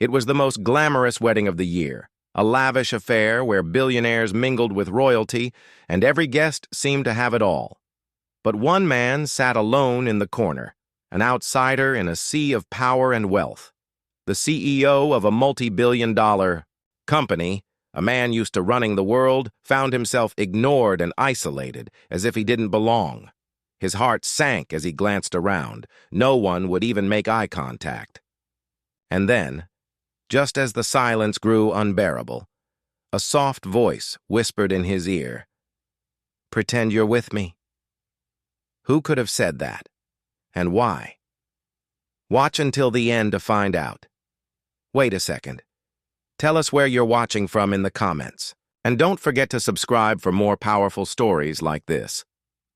It was the most glamorous wedding of the year, a lavish affair where billionaires mingled with royalty, and every guest seemed to have it all. But one man sat alone in the corner, an outsider in a sea of power and wealth. The CEO of a multi-billion-dollar company, a man used to running the world, found himself ignored and isolated, as if he didn't belong. His heart sank as he glanced around. No one would even make eye contact. And then, just as the silence grew unbearable, a soft voice whispered in his ear, "Pretend you're with me." Who could have said that? And why? Watch until the end to find out. Wait a second. Tell us where you're watching from in the comments. And don't forget to subscribe for more powerful stories like this.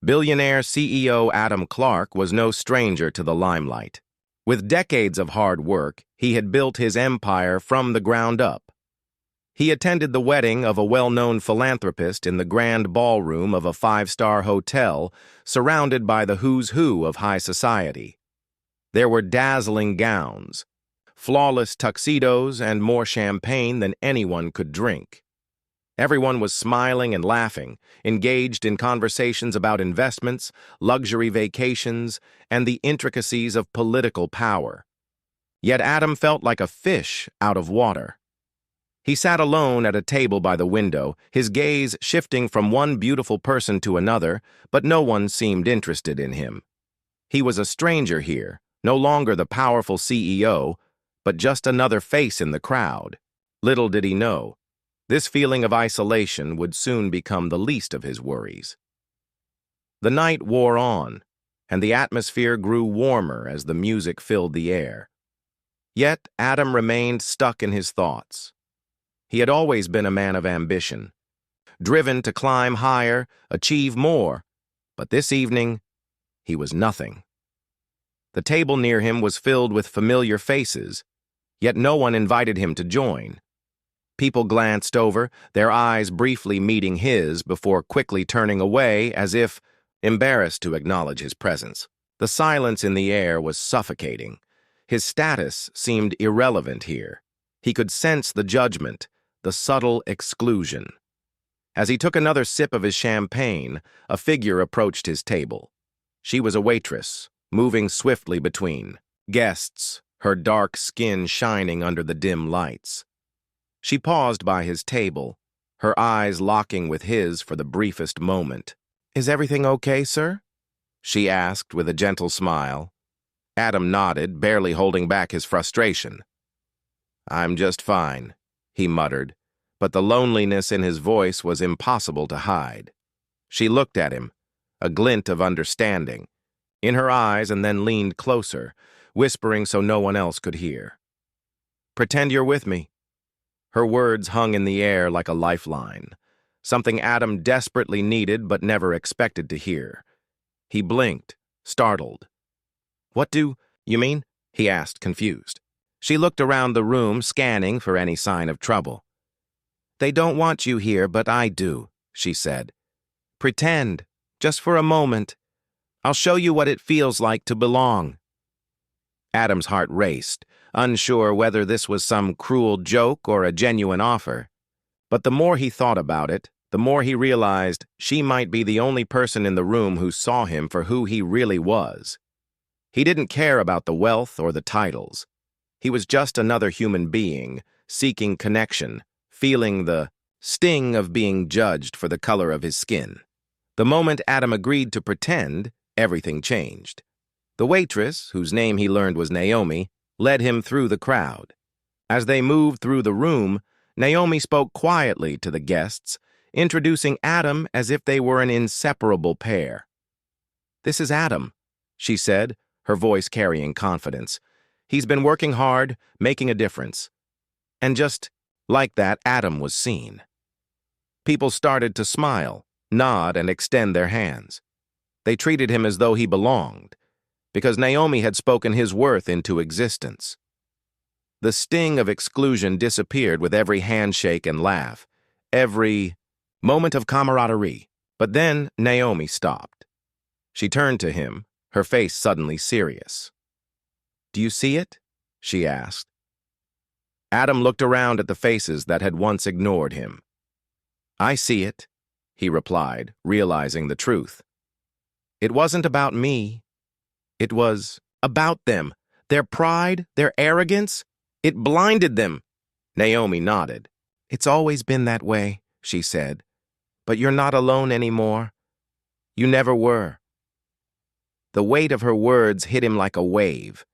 Billionaire CEO Adam Clark was no stranger to the limelight. With decades of hard work, he had built his empire from the ground up. He attended the wedding of a well-known philanthropist in the grand ballroom of a five-star hotel, surrounded by the who's who of high society. There were dazzling gowns, flawless tuxedos, and more champagne than anyone could drink. Everyone was smiling and laughing, engaged in conversations about investments, luxury vacations, and the intricacies of political power. Yet Adam felt like a fish out of water. He sat alone at a table by the window, his gaze shifting from one beautiful person to another, but no one seemed interested in him. He was a stranger here, no longer the powerful CEO, but just another face in the crowd. Little did he know, this feeling of isolation would soon become the least of his worries. The night wore on, and the atmosphere grew warmer as the music filled the air. Yet Adam remained stuck in his thoughts. He had always been a man of ambition, driven to climb higher, achieve more, but this evening, he was nothing. The table near him was filled with familiar faces, yet no one invited him to join. People glanced over, their eyes briefly meeting his before quickly turning away as if embarrassed to acknowledge his presence. The silence in the air was suffocating. His status seemed irrelevant here. He could sense the judgment, the subtle exclusion. As he took another sip of his champagne, a figure approached his table. She was a waitress, moving swiftly between guests, her dark skin shining under the dim lights. She paused by his table, her eyes locking with his for the briefest moment. "Is everything okay, sir?" she asked with a gentle smile. Adam nodded, barely holding back his frustration. "I'm just fine," he muttered, but the loneliness in his voice was impossible to hide. She looked at him, a glint of understanding, in her eyes, and then leaned closer, whispering so no one else could hear. "Pretend you're with me." Her words hung in the air like a lifeline, something Adam desperately needed but never expected to hear. He blinked, startled. "What do you mean?" he asked, confused. She looked around the room, scanning for any sign of trouble. "They don't want you here, but I do," she said. "Pretend, just for a moment. I'll show you what it feels like to belong." Adam's heart raced, unsure whether this was some cruel joke or a genuine offer. But the more he thought about it, the more he realized she might be the only person in the room who saw him for who he really was. He didn't care about the wealth or the titles. He was just another human being, seeking connection, feeling the sting of being judged for the color of his skin. The moment Adam agreed to pretend, everything changed. The waitress, whose name he learned was Naomi, led him through the crowd. As they moved through the room, Naomi spoke quietly to the guests, introducing Adam as if they were an inseparable pair. "This is Adam," she said, her voice carrying confidence. "He's been working hard, making a difference." And just like that, Adam was seen. People started to smile, nod, and extend their hands. They treated him as though he belonged, because Naomi had spoken his worth into existence. The sting of exclusion disappeared with every handshake and laugh, every moment of camaraderie. But then Naomi stopped. She turned to him, her face suddenly serious. "Do you see it?" she asked. Adam looked around at the faces that had once ignored him. "I see it," he replied, realizing the truth. "It wasn't about me. It was about them. Their pride, their arrogance, it blinded them." Naomi nodded. "It's always been that way," she said. "But you're not alone anymore. You never were." The weight of her words hit him like a wave,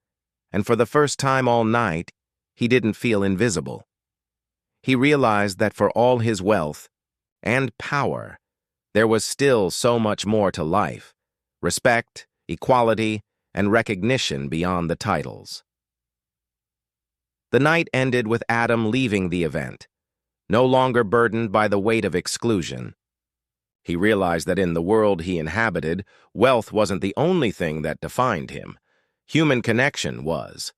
and for the first time all night, he didn't feel invisible. He realized that for all his wealth and power, there was still so much more to life: respect, equality, and recognition beyond the titles. The night ended with Adam leaving the event, no longer burdened by the weight of exclusion. He realized that in the world he inhabited, wealth wasn't the only thing that defined him. Human connection was.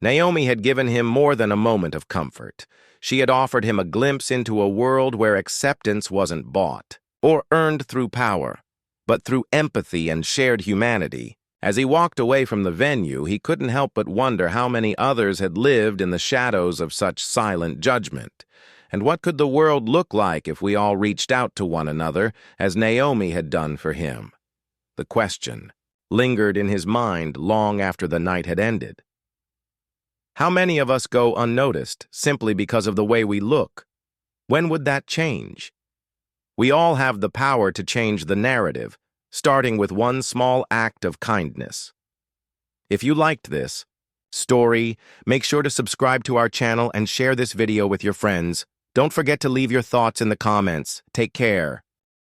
Naomi had given him more than a moment of comfort. She had offered him a glimpse into a world where acceptance wasn't bought or earned through power, but through empathy and shared humanity. As he walked away from the venue, he couldn't help but wonder how many others had lived in the shadows of such silent judgment. And what could the world look like if we all reached out to one another as Naomi had done for him? The question lingered in his mind long after the night had ended. How many of us go unnoticed simply because of the way we look? When would that change? We all have the power to change the narrative, starting with one small act of kindness. If you liked this story, make sure to subscribe to our channel and share this video with your friends. Don't forget to leave your thoughts in the comments. Take care.